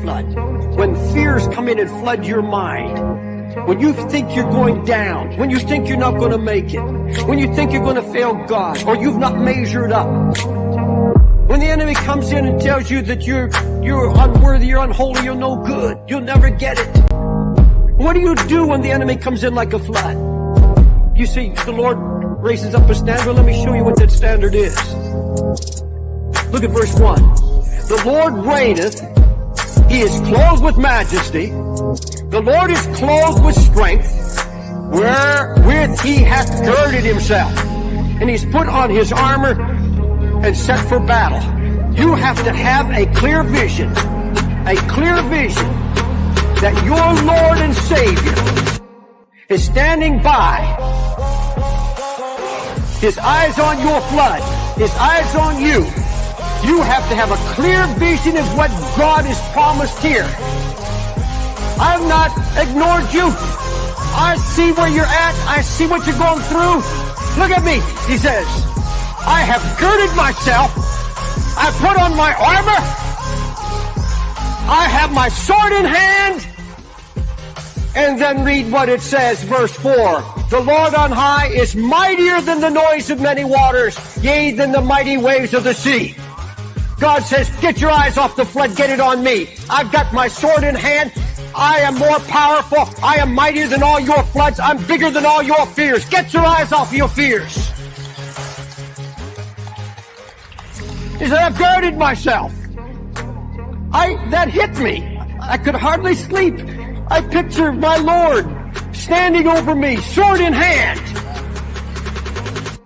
flood. When fears come in and flood your mind, when you think you're going down, when you think you're not going to make it, when you think you're going to fail God, or you've not measured up, when the enemy comes in and tells you that you're unworthy, you're unholy, you're no good, you'll never get it. What do you do when the enemy comes in like a flood? You see, the Lord raises up a standard. Let me show you what that standard is. Look at verse 1. The Lord reigneth. He is clothed with majesty. The Lord is clothed with strength, wherewith he hath girded himself. And he's put on his armor and set for battle. You have to have a clear vision that your Lord and Savior is standing by. His eyes on your flood. His eyes on you. You have to have a clear vision of what God has promised here. I've not ignored you. I see where you're at. I see what you're going through. Look at me, he says. I have girded myself. I put on my armor. I have my sword in hand. And then read what it says, verse 4. The Lord on high is mightier than the noise of many waters, yea, than the mighty waves of the sea. God says, get your eyes off the flood, get it on me. I've got my sword in hand. I am more powerful. I am mightier than all your floods. I'm bigger than all your fears. Get your eyes off your fears. He said, I've girded myself. That hit me. I could hardly sleep. I picture my Lord standing over me, sword in hand.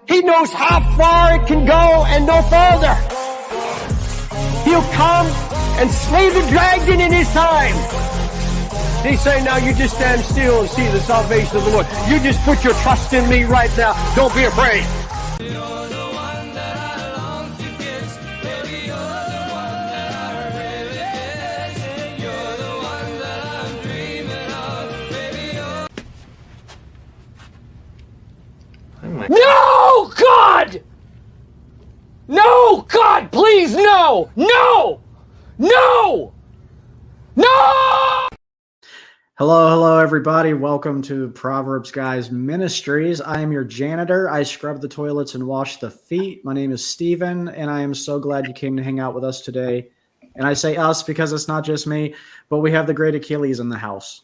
He knows how far it can go and no farther. He'll come and slay the dragon in his time. He's saying, now you just stand still and see the salvation of the Lord. You just put your trust in me right now. Don't be afraid. No, God! No, God, please, no! No! No! No! Hello, everybody. Welcome to ProverbsGuys Ministries. I am your janitor. I scrub the toilets and wash the feet. My name is Steven, and I am so glad you came to hang out with us today. And I say us because it's not just me, but we have the great Achilles in the house.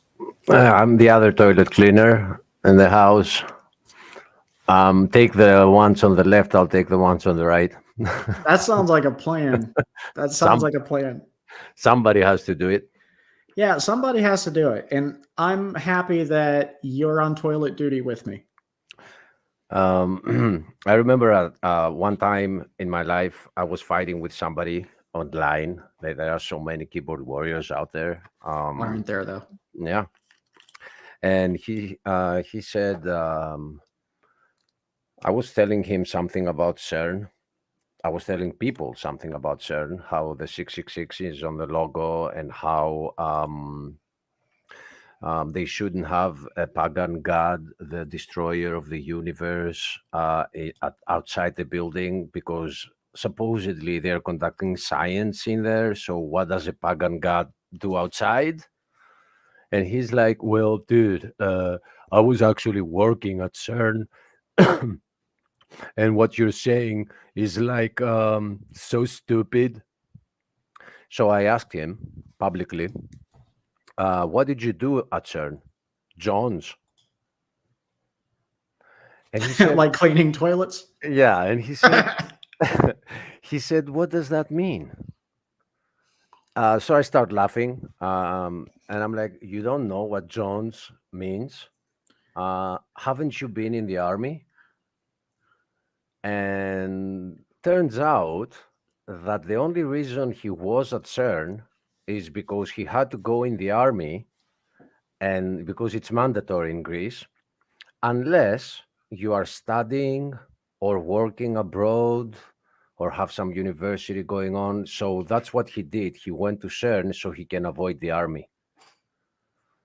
I'm the other toilet cleaner in the house. Take the ones on the left, I'll take the ones on the right. That sounds like a plan. That sounds like a plan. Somebody has to do it. Yeah, somebody has to do it. And I'm happy that you're on toilet duty with me. I remember one time in my life, I was fighting with somebody online. There are so many keyboard warriors out there. Aren't there, though? Yeah. And he said, I was telling him something about CERN. I was telling people something about CERN, how the 666 is on the logo and how they shouldn't have a pagan god, the destroyer of the universe, outside the building because supposedly they're conducting science in there. So what does a pagan god do outside? And he's like, well, dude, I was actually working at CERN. And what you're saying is like so stupid. So I asked him publicly, what did you do at CERN? Jones. And he said, like cleaning toilets? Yeah. And he said, he said, what does that mean? So I start laughing. And I'm like, you don't know what Jones means? Haven't you been in the army? And turns out that the only reason he was at CERN is because he had to go in the army, and because it's mandatory in Greece, unless you are studying or working abroad or have some university going on. So that's what he did. He went to CERN so he can avoid the army.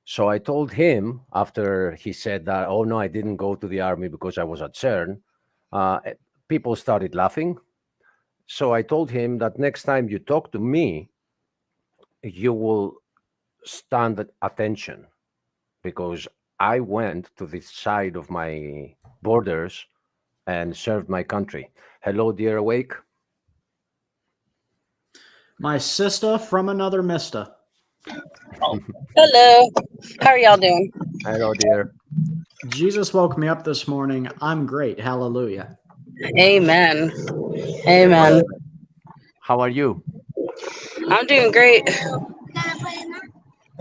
So I told him after he said that, oh no, I didn't go to the army because I was at CERN. People started laughing. So I told him that next time you talk to me, you will stand attention, because I went to this side of my borders and served my country. Hello, dear awake. My sister from another mister. Hello. How are y'all doing? Hello, dear. Jesus woke me up this morning. I'm great. Hallelujah. Amen. Amen. How are you? I'm doing great.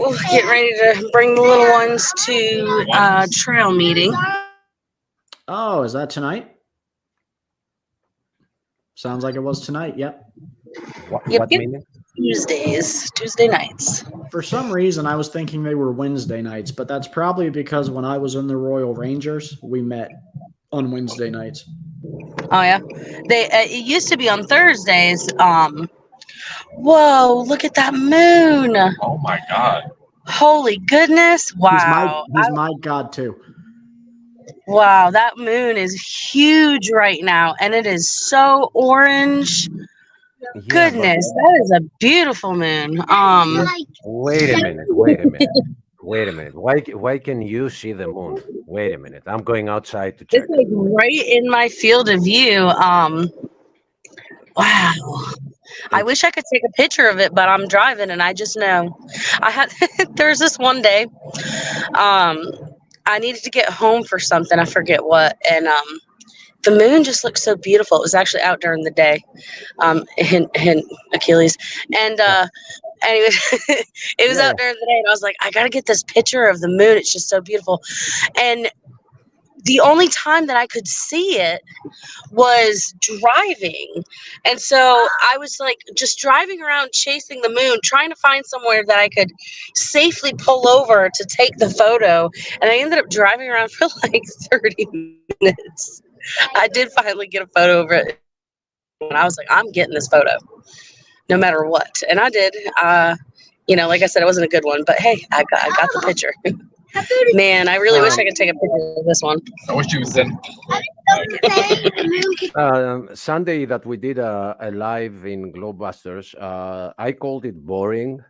Ooh, getting ready to bring the little ones to trail meeting. Oh, is that tonight? Sounds like it was tonight. Yep. What meaning? Tuesday nights. For some reason, I was thinking they were Wednesday nights, but that's probably because when I was in the Royal Rangers, we met on Wednesday nights. Oh yeah, it used to be on Thursdays. Whoa! Look at that moon. Oh my God. Holy goodness! Wow. He's my God too. Wow, that moon is huge right now, and it is so orange. Yeah, Goodness, that is a beautiful moon. Wait a minute. Why can you see the moon? Wait a minute. I'm going outside to check. It's like right in my field of view. Wow. I wish I could take a picture of it, but I'm driving and I just know. There's this one day. I needed to get home for something. I forget what. And the moon just looked so beautiful. It was actually out during the day. Hint, Achilles. And anyway, it was out during the day, and I was like, I gotta get this picture of the moon. It's just so beautiful. And the only time that I could see it was driving. And so I was like just driving around chasing the moon, trying to find somewhere that I could safely pull over to take the photo. And I ended up driving around for like 30 minutes. I did finally get a photo of it. And I was like, I'm getting this photo no matter what. And I did. Like I said, it wasn't a good one, but hey, I got the picture. Man, I really wish I could take a picture of this one. I wish you was in. Sunday that we did a live in Globebusters, I called it boring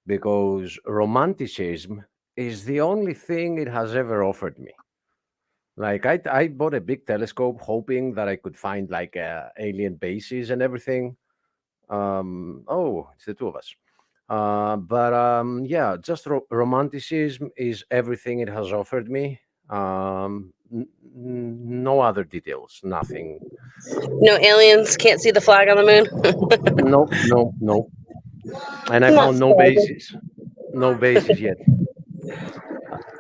because romanticism is the only thing it has ever offered me. Like I bought a big telescope hoping that I could find like alien bases and everything. It's the two of us. Yeah, just romanticism is everything it has offered me. No other details, nothing. No aliens, can't see the flag on the moon? No. And I found no bases yet.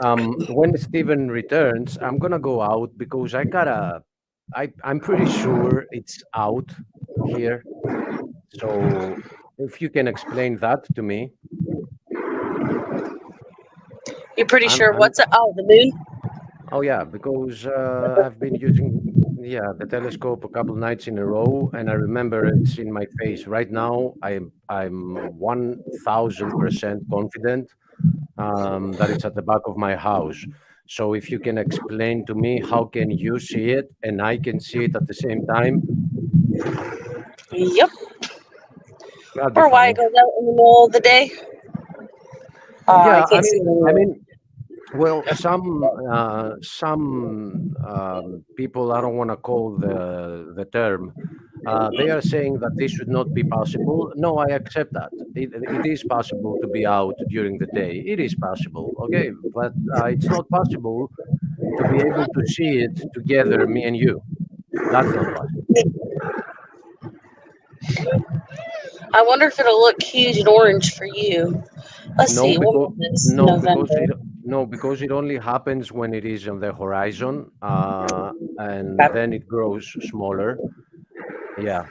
When Steven returns, I'm gonna go out because I'm pretty sure it's out here. So if you can explain that to me. You're pretty sure what's it? Oh, the moon? Oh yeah, because I've been using the telescope a couple nights in a row, and I remember it's in my face. Right now, I'm 1000% confident that it's at the back of my house. So if you can explain to me how can you see it and I can see it at the same time. Yep. Or why it goes out in the middle of the day? Yeah, I mean, well, some people, I don't want to call the term. They are saying that this should not be possible. No, I accept that. It is possible to be out during the day. It is possible, okay, but it's not possible to be able to see it together, me and you. That's not possible. I wonder if it'll look huge and orange for you. Let's see. Because it only happens when it is on the horizon, and then it grows smaller. Yeah.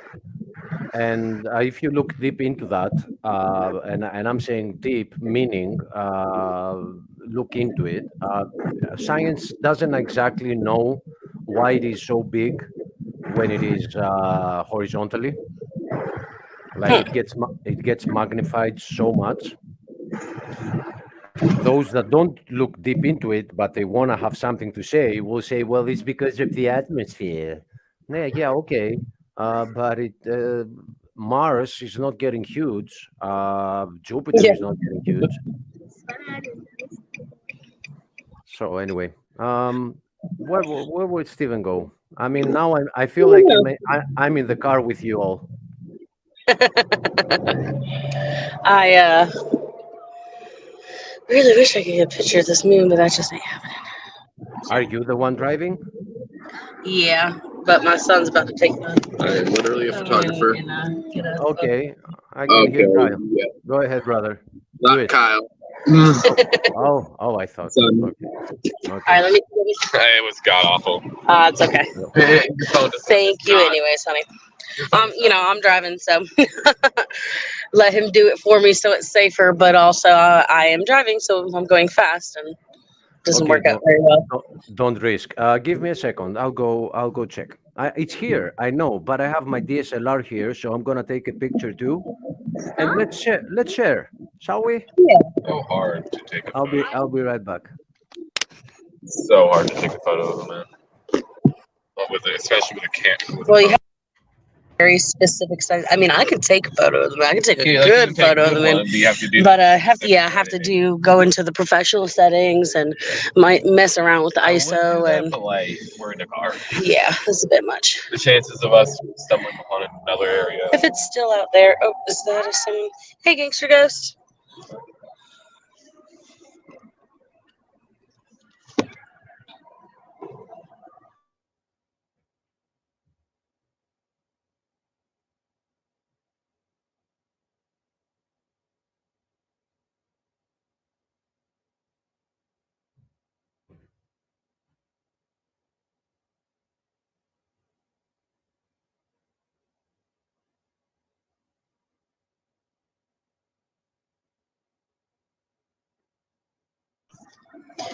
And if you look deep into that, and I'm saying deep, meaning look into it, science doesn't exactly know why it is so big when it is horizontally. Like it gets magnified so much. Those that don't look deep into it, but they want to have something to say, will say, well, it's because of the atmosphere. Yeah, okay. But Mars is not getting huge. Jupiter Yeah. is not getting huge. So anyway, where would Steven go? I mean, now I feel like I'm in the car with you all. I really wish I could get a picture of this moon, but that just ain't happening. Are you the one driving? Yeah, but my son's about to take the. I'm literally a photographer. Get a Okay, I can hear Kyle. Yeah. Go ahead, brother. Do Not it. Kyle. Oh, I thought. Son. Okay. All right, let me. It was god awful. It's okay. Your phone just- Thank you, God. anyways, honey. I'm driving, so let him do it for me, so it's safer. But also, I am driving, so I'm going fast, and doesn't Okay, work out very well. Don't risk. Give me a second. I'll go check. It's here. I know, but I have my DSLR here, so I'm gonna take a picture too. And let's share. Let's share, shall we? So hard to take a I'll photo. be right back. So hard to take a photo of them, man. Especially with a camera. Well, you have very specific size. I mean, I could take a photo of them. I could take a good photo of them, You have to do but I have to go into the professional settings and might mess around with the ISO, and but like we're in a car. yeah, it's a bit much. The chances of us stumbling upon another area. If it's still out there, oh, is that some? Hey, gangster ghost.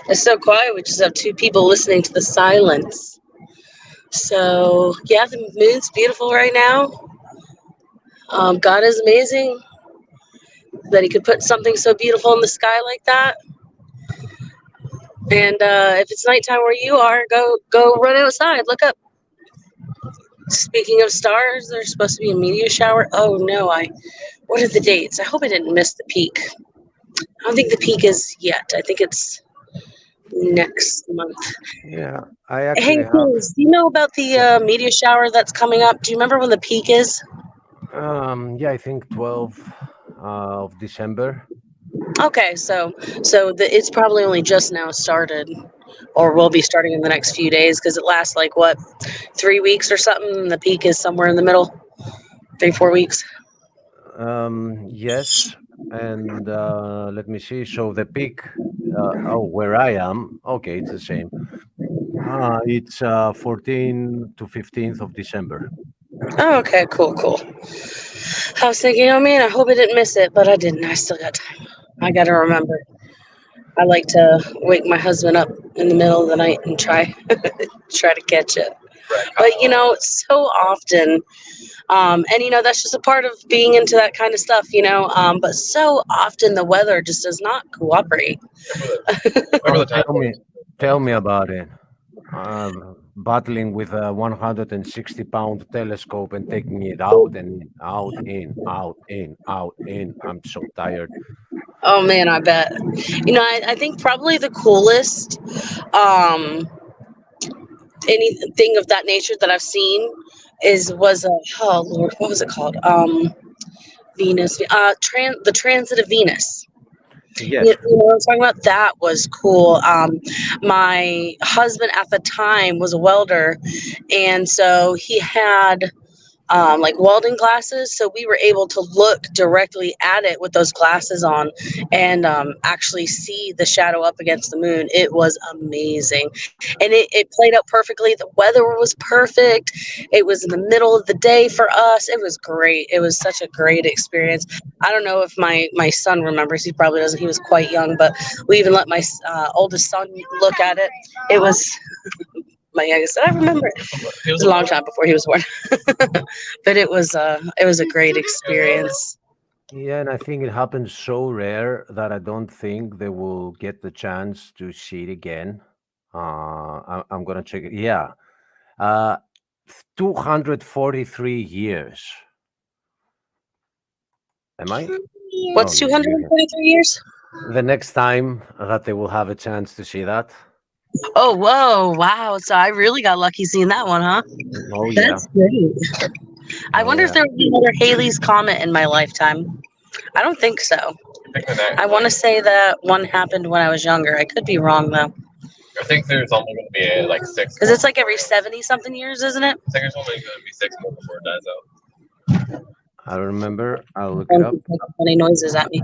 It's so quiet. We just have two people listening to the silence. So yeah, the moon's beautiful right now. God is amazing that He could put something so beautiful in the sky like that. And if it's nighttime where you are, go run outside. Look up. Speaking of stars, there's supposed to be a meteor shower. Oh no, what are the dates? I hope I didn't miss the peak. I don't think the peak is yet. I think it's next month. Yeah, I Hey, actually have. please, do you know about the meteor shower that's coming up? Do you remember when the peak is? Yeah, I think 12 of December. Okay, so it's probably only just now started, or will be starting in the next few days, because it lasts like what, 3 weeks or something. And the peak is somewhere in the middle, 3-4 weeks. Yes, and let me see. So the peak, where I am, okay, it's the same. It's 14th to 15th of December. Oh, okay, cool. I was thinking, oh man, I hope I didn't miss it, but I didn't. I still got time. I got to remember. I like to wake my husband up in the middle of the night and try to catch it. But so often, and that's just a part of being into that kind of stuff, but so often the weather just does not cooperate. Remember the time? Tell me about it. Battling with a 160-pound telescope and taking it out and out, in, out, in, out, in. I'm so tired. Oh man, I bet. I think probably the coolest anything of that nature that I've seen was oh Lord, what was it called? Venus, the transit of Venus. Yes. You know what I'm talking about? That was cool. My husband at the time was a welder, and so he had like welding glasses, so we were able to look directly at it with those glasses on and actually see the shadow up against the moon. It was amazing, and it played out perfectly. The weather was perfect. It was in the middle of the day for us. It was great. It was such a great experience. I don't know if my son remembers. He probably doesn't. He was quite young, but we even let my oldest son look at it. It was my youngest. I remember it. It was a long time before he was born. But it was a great experience. Yeah, and I think it happens so rare that I don't think they will get the chance to see it again. I'm gonna check it. Yeah, 243 years. Am I? What's Oh, you can. 243 years? The next time that they will have a chance to see that. Oh, whoa, wow. So I really got lucky seeing that one, huh? Oh yeah. That's great. I wonder if Yeah. there will be another Halley's Comet in my lifetime. I don't think so. I think I want to say that one happened when I was younger. I could be wrong, though. I think there's only going to be like 6. Because it's like every 70-something years, isn't it? I think there's only going to be 6 more before it dies out. I don't remember. I'll look it And up. keep making funny noises at me.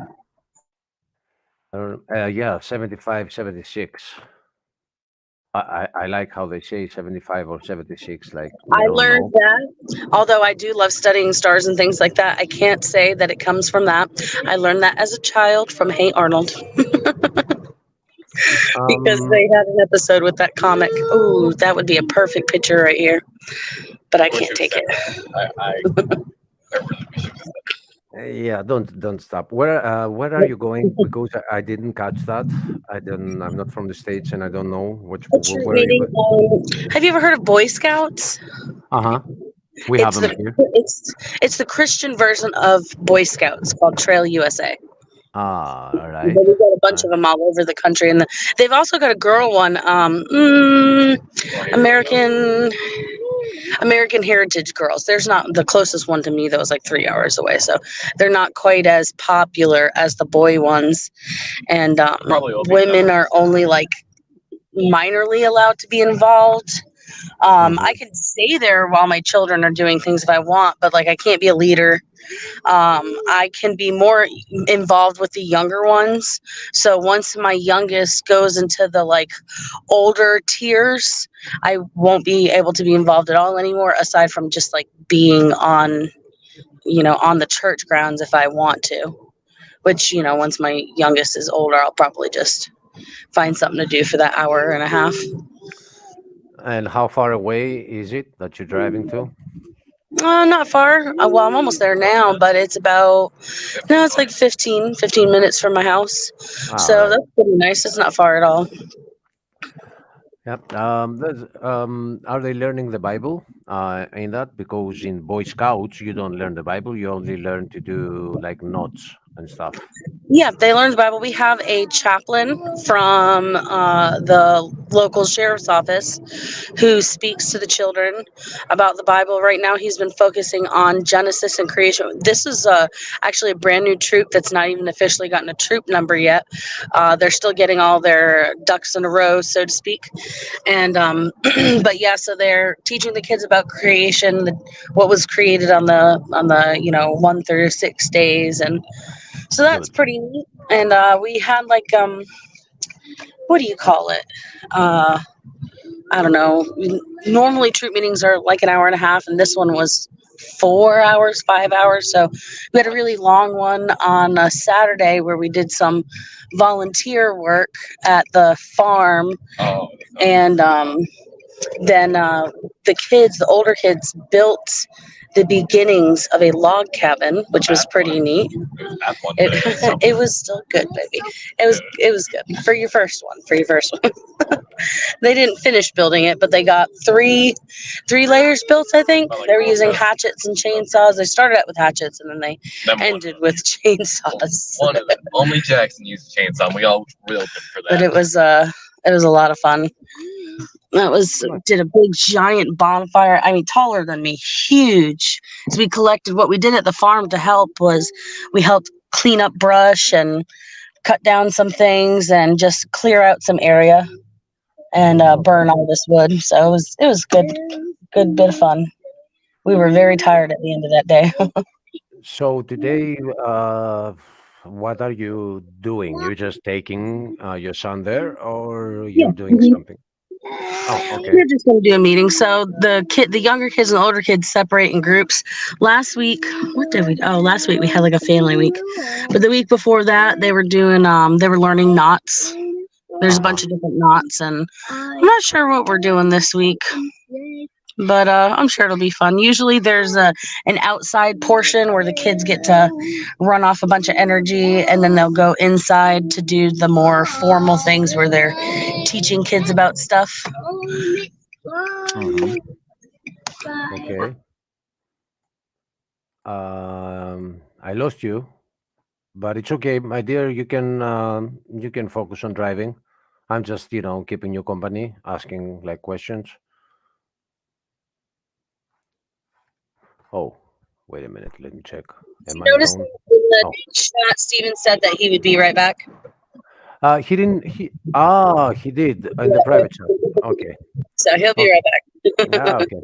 Yeah, 75, 76. I like how they say 75 or 76. Like we I don't learned know. that, although I do love studying stars and things like that, I can't say that it comes from that. I learned that as a child from Hey Arnold. Because they had an episode with that comic. Ooh, that would be a perfect picture right here. But I can't take it. I really wish it was Yeah, don't stop. Where are you going? Because I didn't catch that. I'm not from the States and I don't know where are you going? Have you ever heard of Boy Scouts? Uh-huh. We have them here. It's the Christian version of Boy Scouts called Trail USA. Ah, all right. But we've got a bunch of them all over the country, and they've also got a girl one. American Heritage Girls. There's not the closest one to me that was like 3 hours away, so they're not quite as popular as the boy ones. And women are only like minorly allowed to be involved. I can stay there while my children are doing things if I want, but like I can't be a leader. I can be more involved with the younger ones. So once my youngest goes into the like older tiers, I won't be able to be involved at all anymore, aside from just like being on the church grounds if I want to. Which, once my youngest is older, I'll probably just find something to do for that hour and a half. And how far away is it that you're driving to? Not far. Well, I'm almost there now, but it's it's like 15 minutes from my house. So Right. that's pretty nice. It's not far at all. Yep. Are they learning the Bible in that? Because in Boy Scouts, you don't learn the Bible. You only learn to do like notes and stuff. Yeah, they learn the Bible. We have a chaplain from the local sheriff's office who speaks to the children about the Bible. Right now, he's been focusing on Genesis and creation. This is actually a brand new troop that's not even officially gotten a troop number yet. They're still getting all their ducks in a row, so to speak. And but yeah, so they're teaching the kids about creation, what was created on the 1 through 6 days, and so that's pretty neat. And we had like what do you call it? I don't know. Normally troop meetings are like an hour and a half, and this one was 4 hours, 5 hours. So we had a really long one on a Saturday where we did some volunteer work at the farm. And then the older kids built the beginnings of a log cabin, which was pretty neat. It was still good, baby. It was good for your first one. They didn't finish building it, but they got three layers built. I think they were using hatchets and chainsaws. They started out with hatchets, and then they ended with chainsaws. Only Jackson used a chainsaw. And we all reeled him for that. But it was a lot of fun. Did a big giant bonfire. I mean, taller than me, huge. So we collected what we did at the farm to help was we helped clean up brush and cut down some things and just clear out some area and burn all this wood. So it was good bit of fun. We were very tired at the end of that day. So today, what are you doing? You're just taking your son there, or you're doing something? Oh, okay. We're just going to do a meeting. So the younger kids and the older kids separate in groups. Last week, last week we had like a family week. But the week before that, they were learning knots. There's a bunch of different knots, and I'm not sure what we're doing this week. But I'm sure it'll be fun. Usually there's an outside portion where the kids get to run off a bunch of energy, and then they'll go inside to do the more formal things where they're teaching kids about stuff. Mm-hmm. Okay. I lost you. But it's okay, my dear. You can focus on driving. I'm just keeping you company, asking like questions. Oh, wait a minute. Let me check. Did Am you I notice alone? in the Oh, chat, Steven said that he would be right back? he didn't. He did in the private chat. Okay, So he'll be okay. right back. Okay.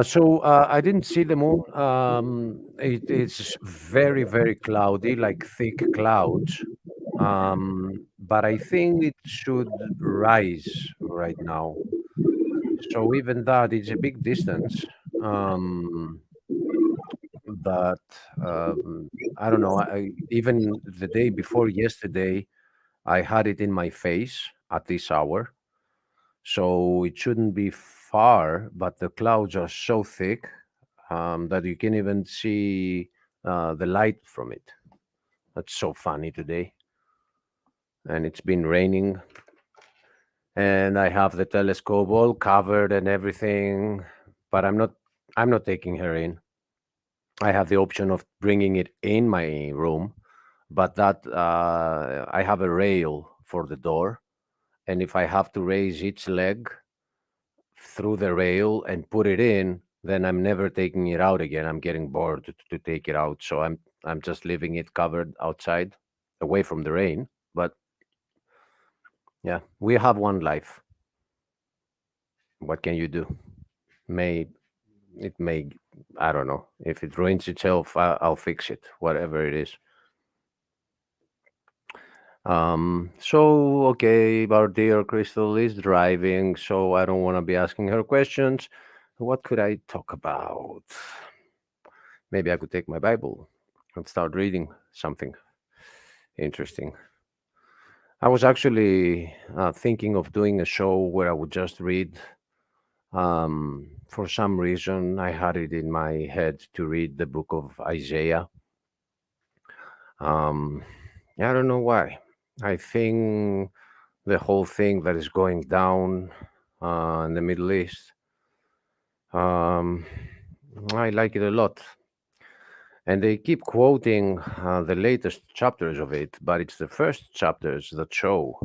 So I didn't see the moon. It's very, very cloudy, like thick clouds. But I think it should rise right now. So even that is a big distance. Um, but I don't know. Even the day before yesterday, I had it in my face at this hour. So it shouldn't be far, but the clouds are so thick that you can even see the light from it. That's so funny today. And it's been raining, and I have the telescope all covered and everything, but I'm not taking her in. I have the option of bringing it in my room, but that I have a rail for the door, and if I have to raise each leg through the rail and put it in, then I'm never taking it out again. I'm getting bored to take it out, so I'm just leaving it covered outside, away from the rain. But yeah, we have one life. What can you do? May it may I don't know if it ruins itself. I'll fix it, whatever it is. So okay, our dear Crystal is driving, so I don't want to be asking her questions. What could I talk about? Maybe I could take my Bible and start reading something interesting. I was actually thinking of doing a show where I would just read. For some reason, I had it in my head to read the book of Isaiah. Um, I don't know why. I think the whole thing that is going down in the Middle East, um, I like it a lot. And they keep quoting the latest chapters of it, but it's the first chapters that show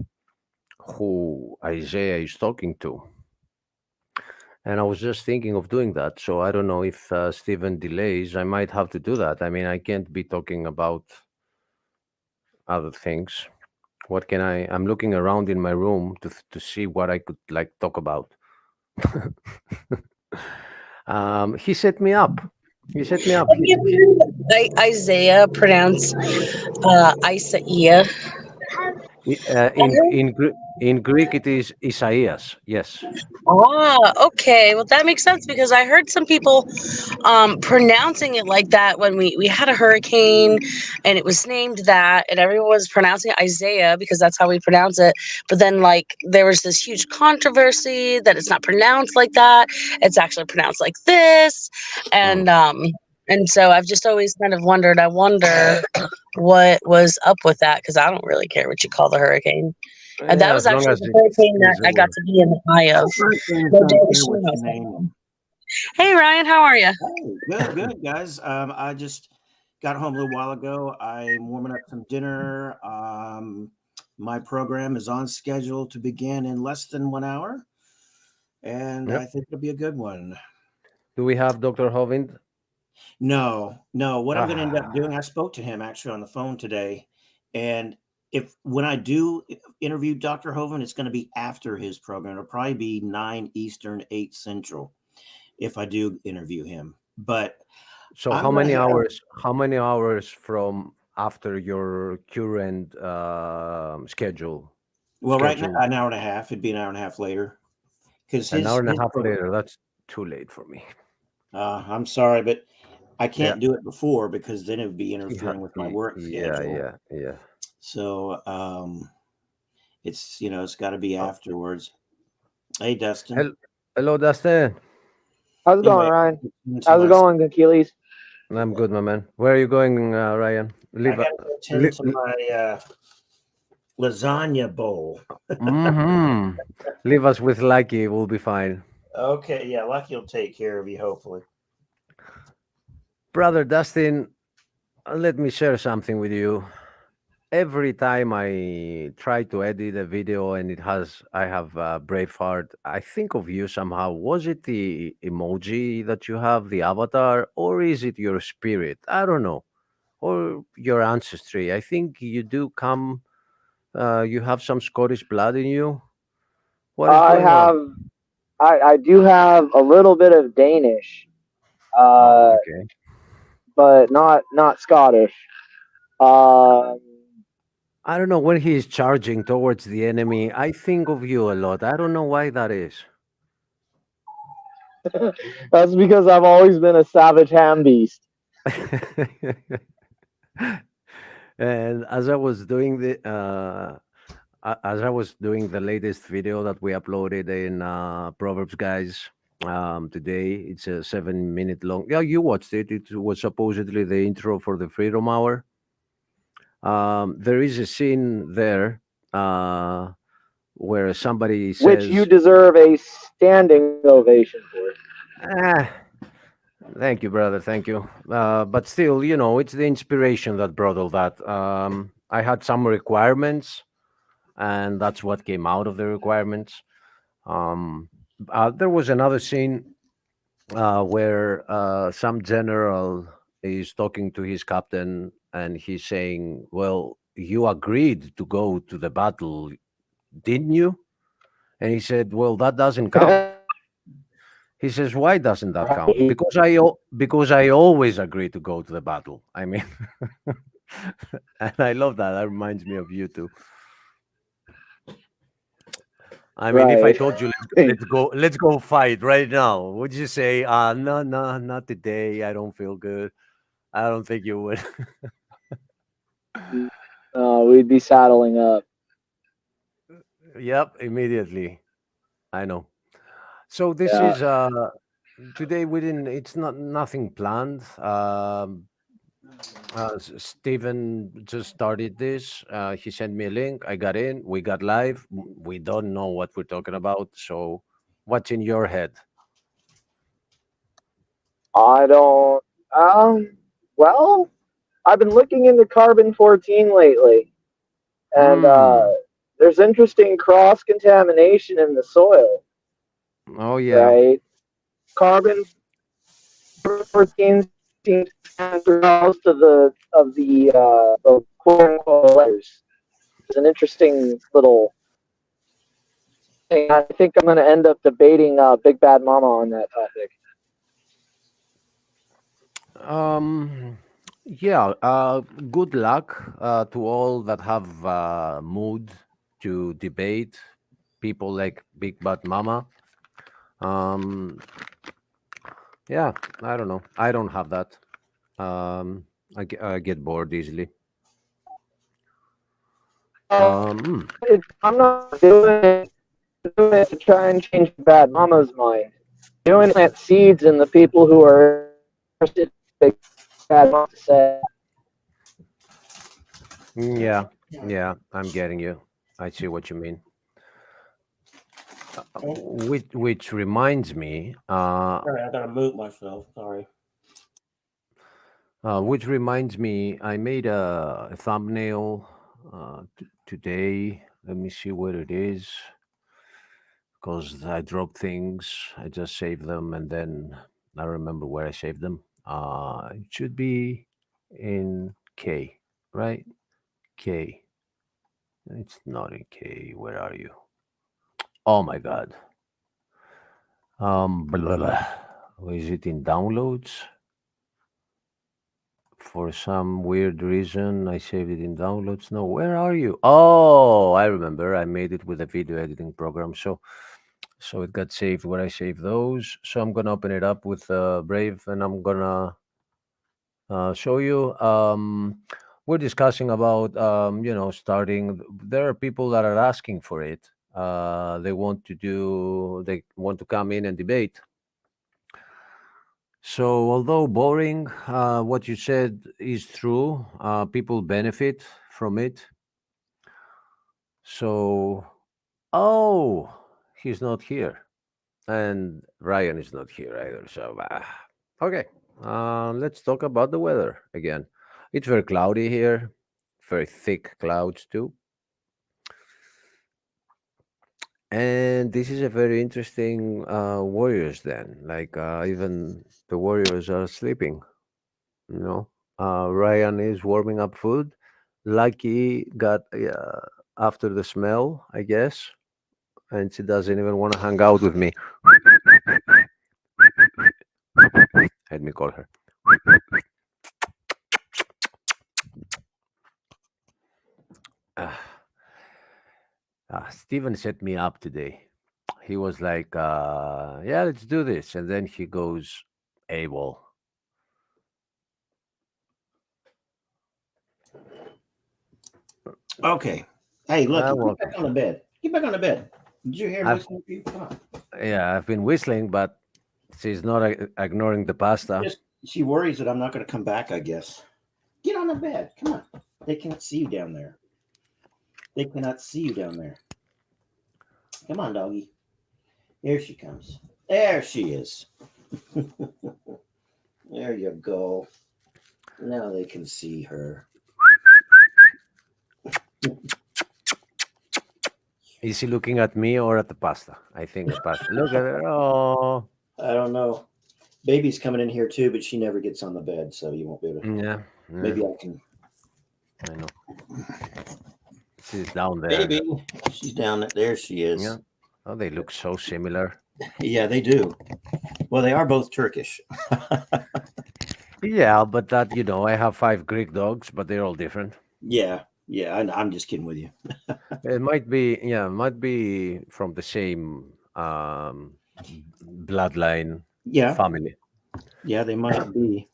who Isaiah is talking to. And I was just thinking of doing that. So I don't know if Stephen delays. I might have to do that. I mean, I can't be talking about other things. What can I? I'm looking around in my room to see what I could like talk about. He set me up. He set me up. Have you ever heard Isaiah pronounce Isaiah? In Greek, it is Isaias. Yes. Okay. Well, that makes sense because I heard some people pronouncing it like that when we had a hurricane and it was named that, and everyone was pronouncing it Isaiah because that's how we pronounce it. But then, like, there was this huge controversy that it's not pronounced like that; it's actually pronounced like this, Mm. and so I've just always kind of wondered. I wonder what was up with that because I don't really care what you call the hurricane. And that Yeah, was as long actually as the it hurricane that stays I got away. to be in the eye of. Hurricanes No don't doubt care she what you knows. name them. Hey Ryan, how are you? Hey, good, guys. I just got home a little while ago. I'm warming up some dinner. My program is on schedule to begin in less than 1 hour, and I Yep. think it'll be a good one. Do we have Dr. Hovind? No. What I'm going to end up Ah, doing, I spoke to him actually on the phone today, and if when I do interview Dr. Hovind, it's going to be after his program. It'll probably be 9 Eastern, 8 Central if I do interview him. But so I'm going to have How many hours from after your current schedule? Well, right now, Schedule an hour and a half. It'd be an hour and a half later because an hour and a his half program. later. That's too late for me. I'm sorry, but I Yeah. can't do it before because then it would be Yeah. interfering with my work schedule. Yeah. So it's got to be Uh, afterwards. Hey, Dustin. hel- Hello, Dustin. How's it going, Anyway, Ryan? into How's it my going, Achilles? I'm good, my man. Where are you going, Ryan? I Leave. got to attend to my lasagna bowl. Mm-hmm. Leave us with Lucky. We'll be fine. Okay, yeah, Lucky will take care of you. Hopefully, Brother Dustin, let me share something with you. Every time I try to edit a video and I have Braveheart, I think of you somehow. Was it the emoji that you have, the avatar, or is it your spirit? I don't know. Or your ancestry. I think you do come, you have some Scottish blood in you. What is I going on? have, I do have a little bit of Danish, Oh, uh, okay. but not Scottish. Um, I don't know. When he is charging towards the enemy, I think of you a lot. I don't know why that is. that's because I've always been a savage ham beast. And as I was doing as I was doing the latest video that we uploaded in Proverbs Guys today, it's a 7 minute long. Yeah, you watched it. It was supposedly the intro for the Freedom Hour. There is a scene there where somebody Which you says, deserve a standing ovation for. ah, thank you, brother. Thank you. But still, it's the inspiration that brought all that. I had some requirements, and that's what came out of the requirements. Um, there was another scene where some general is talking to his captain, and he's saying, "Well, you agreed to go to the battle, didn't you?" And he said, "Well, that doesn't count." He says, "Why doesn't that count?" Right, Because I always agree to go to the battle. I mean, and I love that. That reminds me of you too. I mean, if I right. told you let's go fight right now, would you say, no, no, not today. I don't feel good. I don't think you would. We'd be saddling up. Yep, immediately. I know. So this Yeah. is today we didn't. It's not nothing planned. Steven just started this. He sent me a link. I got in. We got live. We don't know what we're talking about. So, what's in your head? I don't. Well, I've been looking into carbon 14 lately, and Hmm. there's interesting cross contamination in the soil, Oh yeah. right? Carbon 14 seems to stand for most of the quote unquote layers. It's an interesting little thing. I think I'm going to end up debating Big Bad Mama on that topic. Um. Yeah. Good luck to all that have mood to debate people like Big Bad Mama. Um. Yeah. I don't know. I don't have that. I get bored easily. Hmm. I'm not doing it to try and change Bad Mama's mind. Doing it to plant seeds in the people who are interested in Big Bad Mama to say. Yeah, yeah, I'm getting you. I see what you mean. Which reminds me, Sorry, I gotta mute myself. Sorry. I made a thumbnail today. Let me see what it is, because I drop things. I just save them, and then I remember where I saved them. It should be in K, right? K. It's not in K. Where are you? Oh my God. Blah, blah. Is it in downloads? For some weird reason, I saved it in downloads. No, where are you? Oh, I remember. I made it with a video editing program. So it got saved where I saved those. So I'm gonna open it up with Brave, and I'm gonna show you. We're discussing about starting. There are people that are asking for it. They want to do. They want to come in and debate. So, although boring, what you said is true. People benefit from it. So, oh, he's not here, and Ryan is not here either. So, okay, let's talk about the weather again. It's very cloudy here, very thick clouds too. And this is a very interesting Warriors then. Like even the Warriors are sleeping. You know, Ryan is warming up food. Lucky got after the smell, I guess, and she doesn't even want to hang out with me. Let me call her. Steven set me up today. He was like, "Yeah, let's do this," and then he goes AWOL. Okay. Hey, look, Well, get back on the bed. Get back on the bed. Did you hear I've- me? Come on. yeah, I've been whistling, but she's not ignoring the pasta. She worries that I'm not going to come back, I guess. Get on the bed. Come on. They cannot see you down there. They cannot see you down there. Come on, doggy. Here she comes. There she is. There you go. Now they can see her. Is he looking at me or at the pasta? I think the pasta. Look at her. Oh, I don't know. Baby's coming in here too, but she never gets on the bed, so you won't be able to. yeah. Maybe I can. I know. She's down there. Baby, she's down there. There she is. Yeah. Oh, they look so similar. Yeah, they do. Well, they are both Turkish. Yeah, but that, I have 5 Greek dogs, but they're all different. Yeah, I'm just kidding with you. It might be from the same bloodline family. Yeah, they might be.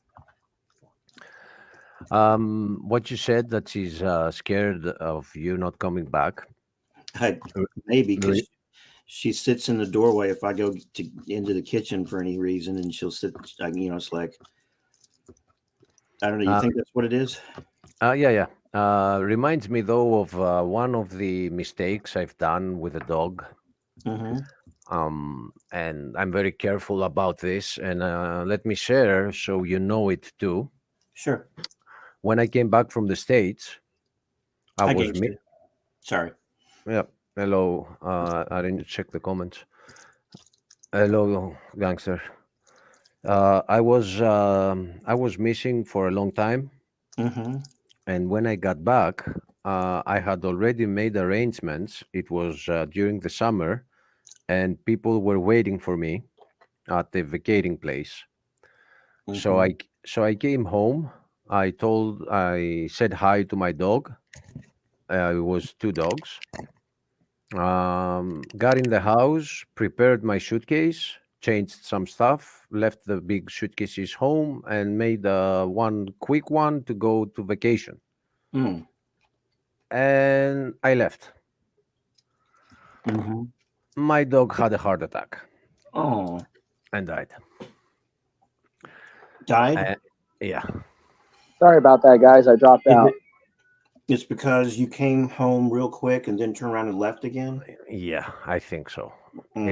What you said that she's scared of you not coming back. Maybe because she sits in the doorway if I go into the kitchen for any reason, and she'll sit. It's like I don't know. You think that's what it is? Yeah. Reminds me though of one of the mistakes I've done with a dog. Mm-hmm. And I'm very careful about this. And let me share so you know it too. Sure. When I came back from the States, Sorry. Yeah. Hello. I didn't check the comments. Hello, gangster. I was missing for a long time. Mm-hmm. And when I got back, I had already made arrangements. It was during the summer, and people were waiting for me at the vacating place. Mm-hmm. So I came home. I said hi to my dog. It was 2 dogs. Got in the house, prepared my suitcase, changed some stuff, left the big suitcases home, and made one quick one to go to vacation. Mm. And I left. Mm-hmm. My dog had a heart attack. Oh. And died. Died? Yeah. Sorry about that, guys. I dropped out. It's because you came home real quick and then turned around and left again? Yeah, I think so. Mm.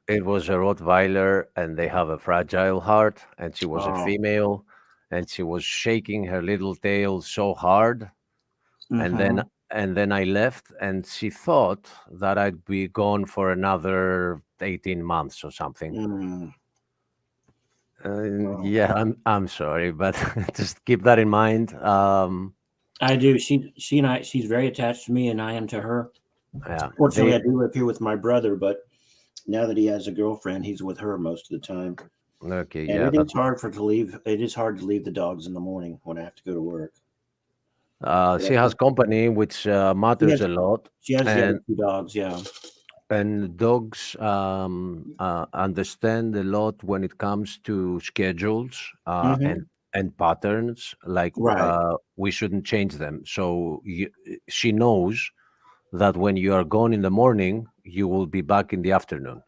It was a Rottweiler, and they have a fragile heart, and she was a female, and she was shaking her little tail so hard. Mm-hmm. And then I left, and she thought that I'd be gone for another 18 months or something. Mm. Yeah, I'm sorry, but just keep that in mind. I do. She and I. She's very attached to me, and I am to her. Yeah. Fortunately, I do live here with my brother, but now that he has a girlfriend, he's with her most of the time. Okay. And yeah. it is hard to leave. It is hard to leave the dogs in the morning when I have to go to work. She has company, which matters a lot. She has the other 2 dogs. Yeah. And dogs understand a lot when it comes to schedules and patterns. Like we shouldn't change them. So she knows that when you are gone in the morning, you will be back in the afternoon.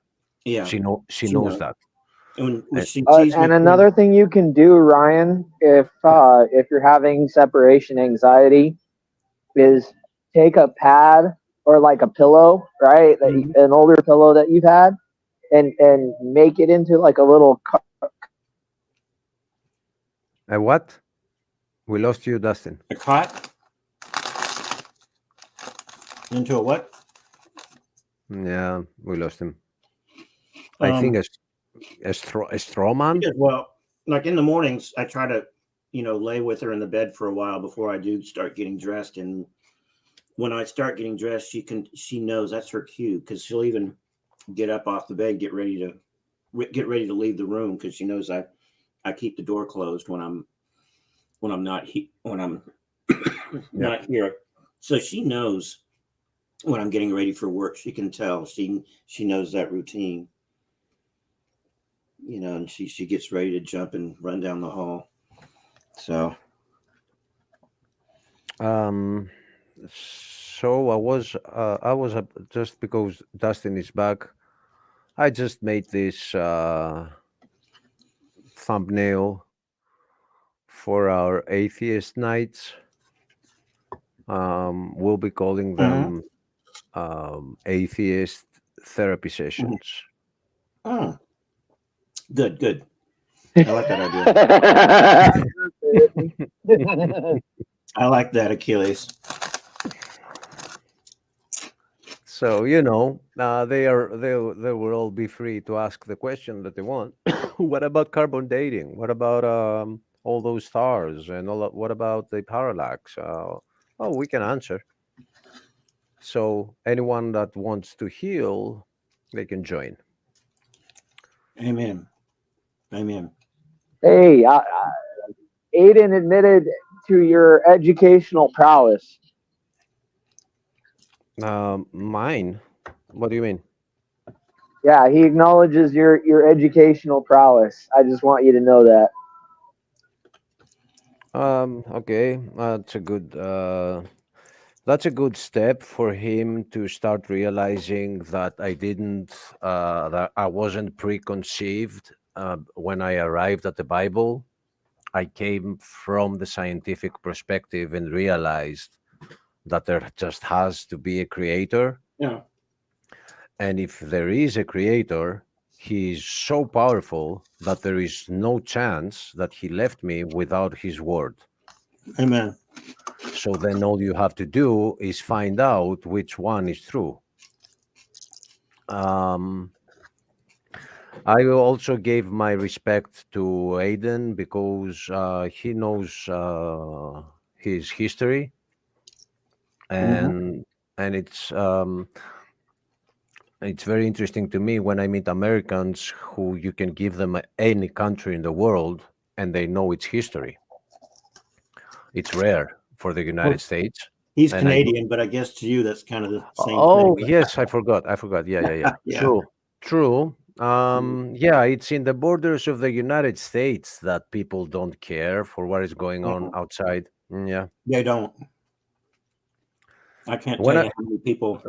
Yeah, she knows that. And another thing you can do, Ryan, if you're having separation anxiety, is take a pad or like a pillow, right? An older pillow that you've had, and make it into like a little. A what? We lost you, Dustin. A caught into a what? Yeah, we lost him. I think a straw man. Well, like in the mornings, I try to, lay with her in the bed for a while before I do start getting dressed. And when I start getting dressed, she knows that's her cue, because she'll even get up off the bed, get ready to leave the room, because she knows I keep the door closed when I'm not not here. So she knows when I'm getting ready for work. She can tell. She knows that routine. And she gets ready to jump and run down the hall. So so I was just because Dustin is back, I just made this thumbnail for our atheist nights. We'll be calling them atheist therapy sessions. Oh, good. I like that idea. I like that, Achilles. So they will all be free to ask the question that they want. What about carbon dating? What about all those stars and all? What about the parallax? We can answer. So anyone that wants to heal, they can join. Amen. Hey, Aiden admitted to your educational prowess. Mine? What do you mean? Yeah, he acknowledges your educational prowess. I just want you to know that. Okay, that's a good step for him to start realizing that that I wasn't preconceived when I arrived at the Bible. I came from the scientific perspective and realized that there just has to be a creator. Yeah. And if there is a creator, he is so powerful that there is no chance that he left me without his word. Amen. So then all you have to do is find out which one is true. I also gave my respect to Aiden because he knows his history, and it's very interesting to me when I meet Americans who you can give them any country in the world and they know its history. It's rare for the United States. He's Canadian, but I guess to you that's kind of the same thing. Oh, yes, I forgot. Yeah. Yeah. True. Yeah, it's in the borders of the United States that people don't care for what is going on outside. Yeah. They don't. I can't tell you how many people.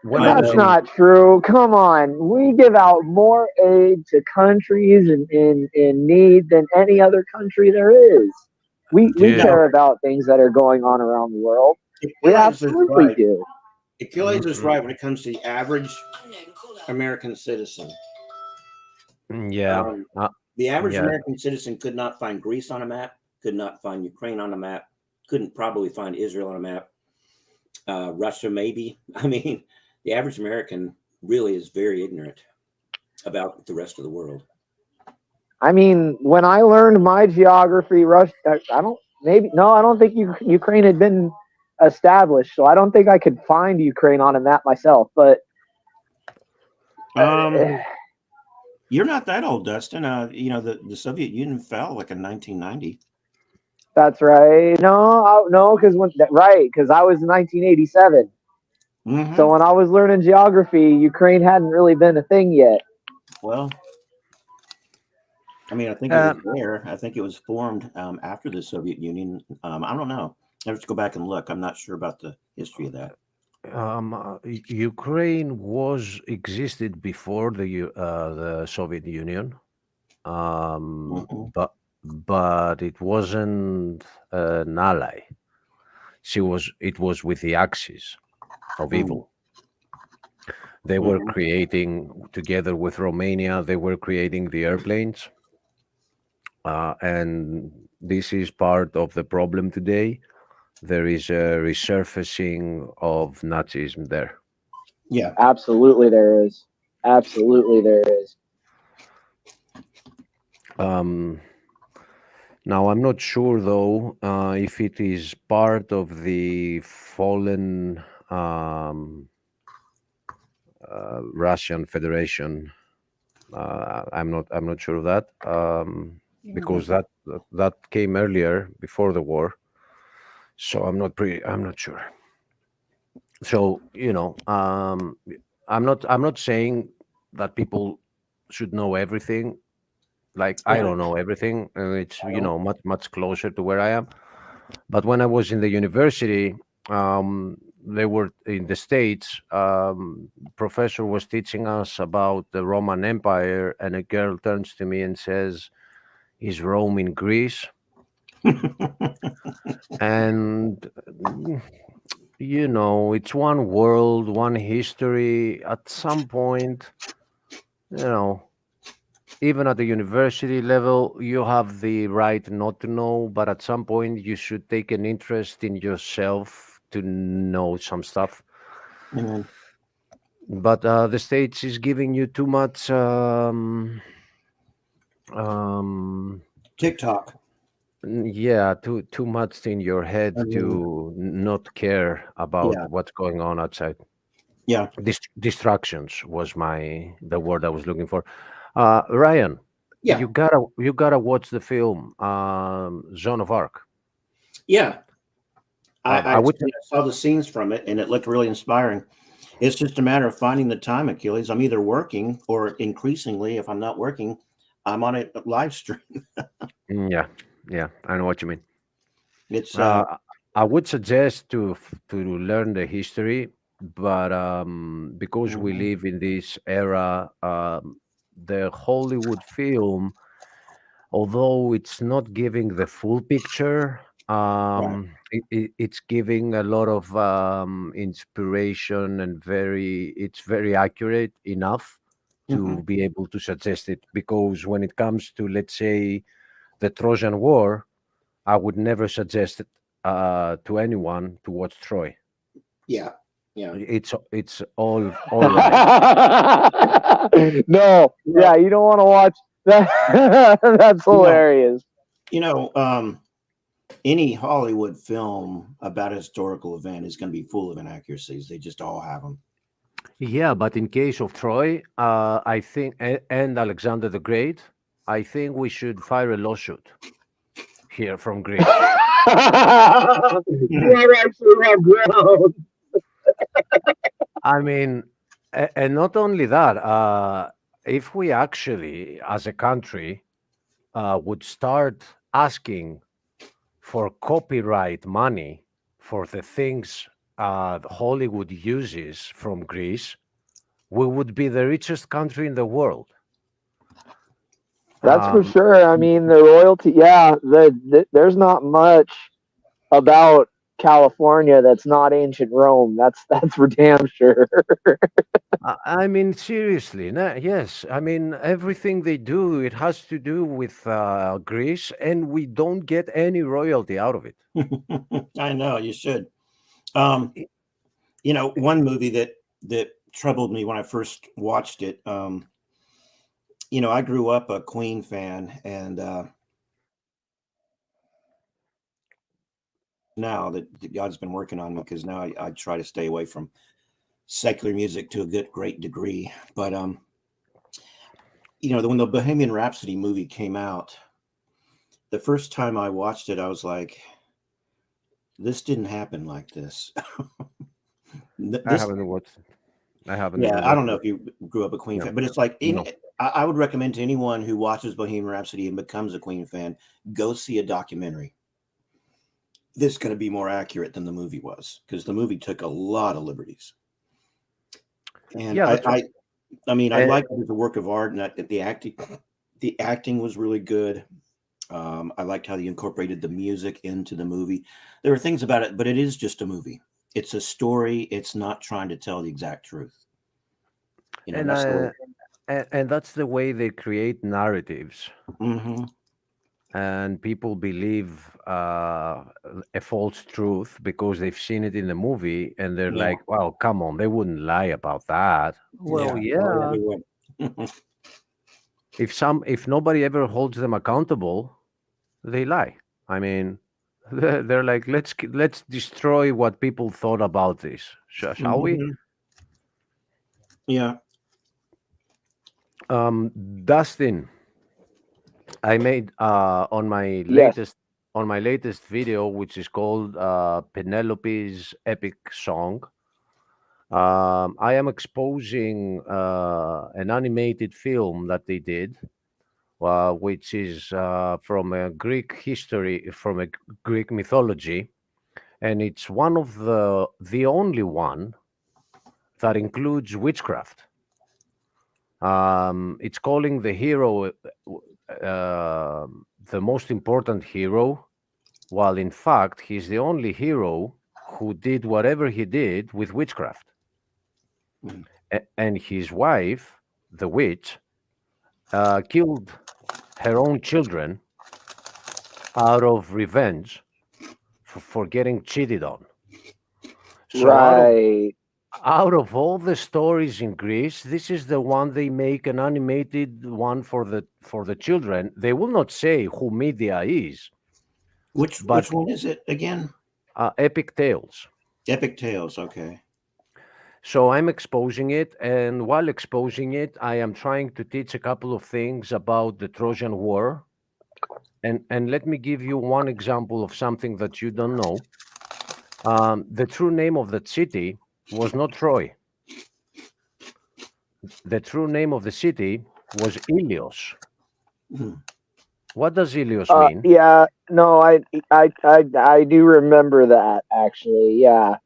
That's not true. Come on. We give out more aid to countries in need than any other country there is. We care about things that are going on around the world. We absolutely do. Achilles is right when it comes to the average American citizen. Yeah. The average American citizen could not find Greece on a map, could not find Ukraine on a map, couldn't probably find Israel on a map. Russia, maybe. I mean, the average American really is very ignorant about the rest of the world. I mean, when I learned my geography, I don't think Ukraine had been established, so I don't think I could find Ukraine on a map myself. But you're not that old, Dustin. The Soviet Union fell like in 1990. That's right. No, because I was in 1987. So when I was learning geography, Ukraine hadn't really been a thing yet. Well, I mean, I think it was there. I think it was formed after the Soviet Union. I don't know. I have to go back and look. I'm not sure about the history of that. Ukraine existed before the Soviet Union, but it wasn't an ally. It was with the axis of evil. They were creating, together with Romania, they were creating the airplanes. And this is part of the problem today. There is a resurfacing of Nazism there. Yeah. Absolutely, there is. Absolutely, there is. Now, I'm not sure, though, if it is part of the fallen Russian Federation. I'm not sure of that, because that came earlier before the war. So I'm not sure. So I'm not saying that people should know everything. Like, I don't know everything, and it's much closer to where I am. But when I was in the university, they were in the States. Professor was teaching us about the Roman Empire, and a girl turns to me and says, "Is Rome in Greece?" And it's one world, one history. At some point, even at the university level, you have the right not to know, but at some point you should take an interest in yourself to know some stuff. Mhm. But the States is giving you too much TikTok. too much in your head to not care about what's going on outside. Yeah. Distractions was the word I was looking for. Ryan, Yeah. you gotta watch the film Zone of Arc. Yeah. I I would saw the scenes from it, and it looked really inspiring. It's just a matter of finding the time, Achilles. I'm either working, or increasingly, if I'm not working, I'm on a live stream. yeah, I know what you mean. It's I would suggest to learn the history, but because we live in this era, the Hollywood film, although it's not giving the full picture, it's giving a lot of inspiration, and it's very accurate enough to be able to suggest it. Because when it comes to, let's say, the Trojan War, I would never suggest it to anyone to watch Troy. Yeah. It's all lies. No, yeah, you don't want to watch that. That's hilarious. Any Hollywood film about a historical event is going to be full of inaccuracies. They just all have them. Yeah, but in case of Troy, I think, and Alexander the Great, I think we should file a lawsuit here from Greece. You are actually have ground. I mean, and not only that, if we actually, as a country, would start asking for copyright money for the things Hollywood uses from Greece, we would be the richest country in the world. That's for sure. I mean, the royalty. Yeah, there's not much about California that's not ancient Rome. That's for damn sure. I mean, seriously, yes. I mean, everything they do, it has to do with Greece, and we don't get any royalty out of it. I know, you should. One movie that troubled me when I first watched it. I grew up a Queen fan, and now that God's been working on me, because now I try to stay away from secular music to a great degree. But when the Bohemian Rhapsody movie came out, the first time I watched it, I was like, this didn't happen like this. I haven't watched it. I haven't. Yeah, I don't know if you grew up a Queen fan, but it's like, I would recommend to anyone who watches Bohemian Rhapsody and becomes a Queen fan, go see a documentary. This is going to be more accurate than the movie was, because the movie took a lot of liberties. And I like it as a work of art, and the acting was really good. I liked how they incorporated the music into the movie. There are things about it, but it is just a movie. It's a story. It's not trying to tell the exact truth. And that's the way they create narratives. Mm-hmm. and people believe a false truth because they've seen it in the movie, and they're Yeah. like, "Well, come on, they wouldn't lie about that." Well, Yeah. Oh, yeah. they would. If nobody ever holds them accountable, they lie. I mean, they're like, let's destroy what people thought about this. Shall we? Mhm. Yeah. Dustin, I made Yes. on my latest video, which is called Penelope's Epic Song. I am exposing an animated film that they did, which is from a Greek history, from a Greek mythology, and it's one of the only one that includes witchcraft. It's calling the hero the most important hero, while in fact he's the only hero who did whatever he did with witchcraft. Mm. And his wife, the witch, killed her own children out of revenge for getting cheated on. So Right. out of all the stories in Greece, this is the one they make an animated one for the children. They will not say who Medea is, Which but one is it again? epic tales. Epic Tales. Okay. So I'm exposing it, and while exposing it, I am trying to teach a couple of things about the Trojan War. And let me give you one example of something that you don't know. The true name of that city was not Troy. The true name of the city was Ilios. Mm. What does Ilios mean? Yeah. No, I do remember that actually. Yeah.